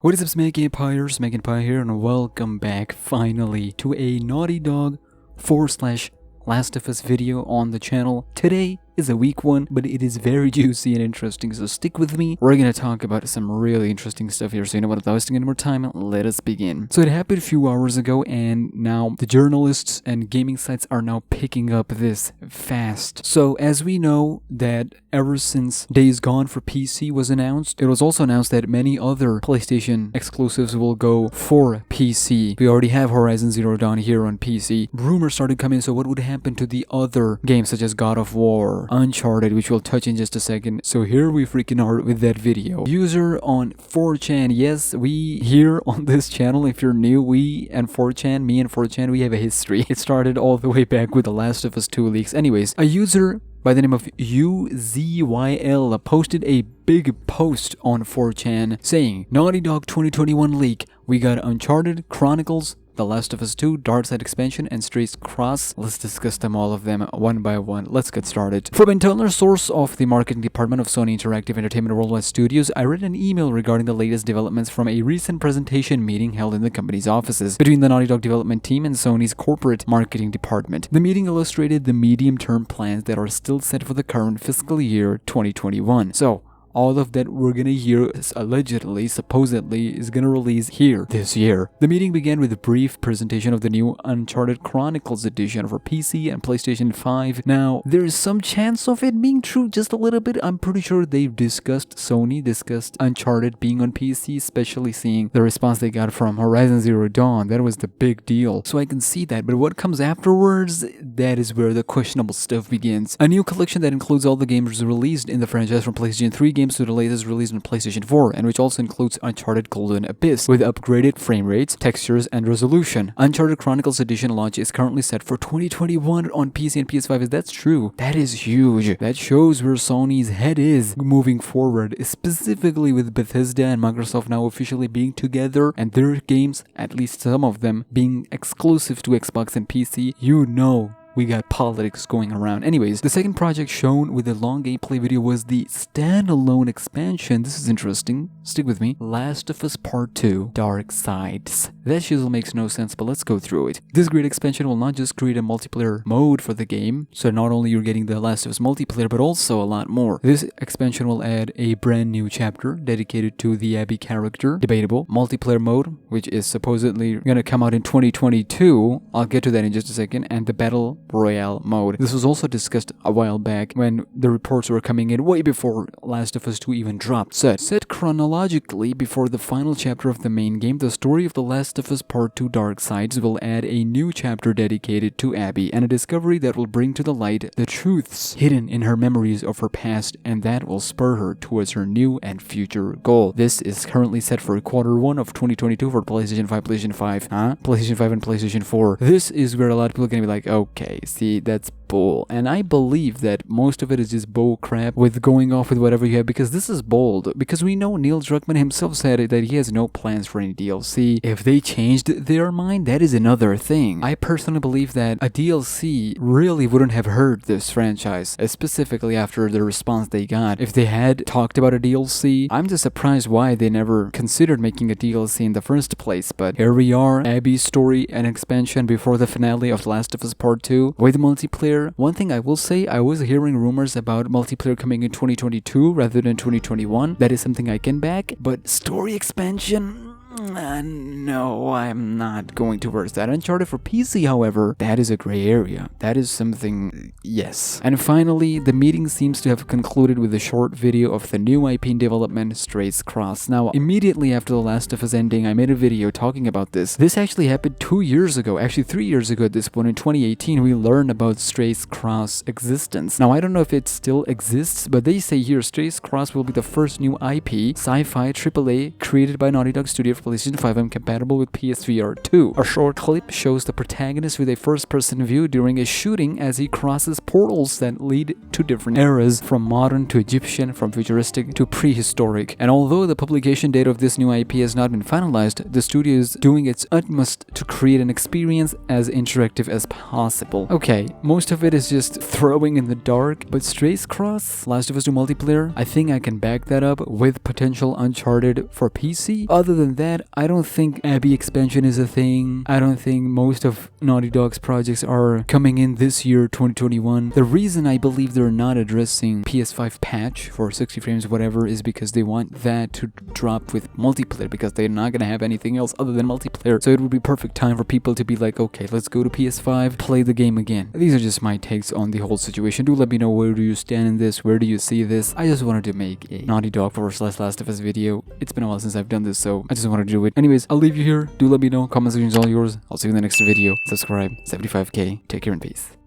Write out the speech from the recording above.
What is up, SmackNPie here, and welcome back finally to a Naughty Dog / Last of Us video on the channel. Today is a weak one, but it is very juicy and interesting, so stick with me. We're gonna talk about some really interesting stuff here, so you know what, without wasting any more time, let us begin. So it happened a few hours ago, and now the journalists and gaming sites are now picking up this fast. So as we know that ever since Days Gone for PC was announced, it was also announced that many other PlayStation exclusives will go for PC. We already have Horizon Zero Dawn here on PC. Rumors started coming, so what would happen to the other games such as God of War, Uncharted, which we'll touch in just a second. So here we freaking are with that video. User on 4chan, yes, we here on this channel, if you're new, me and 4chan, we have a history. It started all the way back with the Last of Us 2 leaks. Anyways, a user by the name of UZYL posted a big post on 4chan saying, Naughty Dog 2021 leak, we got Uncharted, Chronicles, The Last of Us 2, Darkside Expansion, and Strays Cross. Let's discuss them, all of them, one by one. Let's get started. From an internal source of the marketing department of Sony Interactive Entertainment Worldwide Studios, I read an email regarding the latest developments from a recent presentation meeting held in the company's offices between the Naughty Dog development team and Sony's corporate marketing department. The meeting illustrated the medium-term plans that are still set for the current fiscal year 2021. So, all of that we're gonna hear allegedly, supposedly, is gonna release here this year. The meeting began with a brief presentation of the new Uncharted Chronicles edition for PC and PlayStation 5. Now, there is some chance of it being true, just a little bit. I'm pretty sure Sony discussed Uncharted being on PC, especially seeing the response they got from Horizon Zero Dawn. That was the big deal. So I can see that, but what comes afterwards, that is where the questionable stuff begins. A new collection that includes all the games released in the franchise from PlayStation 3 games to the latest release on PlayStation 4, and which also includes Uncharted Golden Abyss with upgraded frame rates, textures, and resolution. Uncharted Chronicles Edition launch is currently set for 2021 on PC and PS5. If that's true, that is huge. That shows where Sony's head is moving forward, specifically with Bethesda and Microsoft now officially being together and their games, at least some of them, being exclusive to Xbox and PC. You know we got politics going around. Anyways, the second project shown with a long gameplay video was the standalone expansion. This is interesting. Stick with me. Last of Us Part 2, Dark Sides. That shizzle makes no sense, but let's go through it. This great expansion will not just create a multiplayer mode for the game, so not only you're getting the Last of Us multiplayer, but also a lot more. This expansion will add a brand new chapter dedicated to the Abby character, debatable, multiplayer mode, which is supposedly gonna come out in 2022. I'll get to that in just a second, and the Battle Royale mode. This was also discussed a while back when the reports were coming in way before Last of Us 2 even dropped. Set chronologically before the final chapter of the main game, the story of The Last of Us Part 2 Dark Sides will add a new chapter dedicated to Abby and a discovery that will bring to the light the truths hidden in her memories of her past, and that will spur her towards her new and future goal. This is currently set for Q1 of 2022 for PlayStation 5, PlayStation 5, PlayStation 5 and PlayStation 4. This is where a lot of people are gonna be like, okay, see, that's bull. And I believe that most of it is just bull crap with going off with whatever you have, because this is bold. Because we know Neil Druckmann himself said that he has no plans for any DLC. If they changed their mind, that is another thing. I personally believe that a DLC really wouldn't have hurt this franchise, specifically after the response they got. If they had talked about a DLC, I'm just surprised why they never considered making a DLC in the first place. But here we are, Abby's story and expansion before the finale of The Last of Us Part 2 with multiplayer. One thing I will say, I was hearing rumors about multiplayer coming in 2022 rather than 2021. That is something I can back, but story expansion? No, I'm not going towards that. Uncharted for PC, however, that is a gray area. That is something, yes. And finally, the meeting seems to have concluded with a short video of the new IP in development, Strays Cross. Now, immediately after The Last of Us ending, I made a video talking about this. This actually happened 2 years ago, actually 3 years ago at this point. In 2018, we learned about Strays Cross existence. Now, I don't know if it still exists, but they say here Strays Cross will be the first new IP, sci-fi AAA, created by Naughty Dog Studio for PlayStation PlayStation 5 and compatible with PSVR 2. A short clip shows the protagonist with a first-person view during a shooting as he crosses portals that lead to different eras, from modern to Egyptian, from futuristic to prehistoric. And although the publication date of this new IP has not been finalized, the studio is doing its utmost to create an experience as interactive as possible. Okay, most of it is just throwing in the dark, but Strays Cross, Last of Us 2 multiplayer, I think I can back that up with potential Uncharted for PC. Other than that, I don't think Abby expansion is a thing. I don't think most of Naughty Dog's projects are coming in this year, 2021. The reason I believe they're not addressing PS5 patch for 60 frames whatever is because they want that to drop with multiplayer, because they're not gonna have anything else other than multiplayer. So it would be perfect time for people to be like, okay, let's go to PS5, play the game again. These are just my takes on the whole situation. Do let me know, where do you stand in this? Where do you see this? I just wanted to make a Naughty Dog vs Last of Us video. It's been a while since I've done this, so I just wanted to do it. Anyways, I'll leave you here. Do let me know. Comment section is all yours. I'll see you in the next video. Subscribe. 75k. Take care and peace.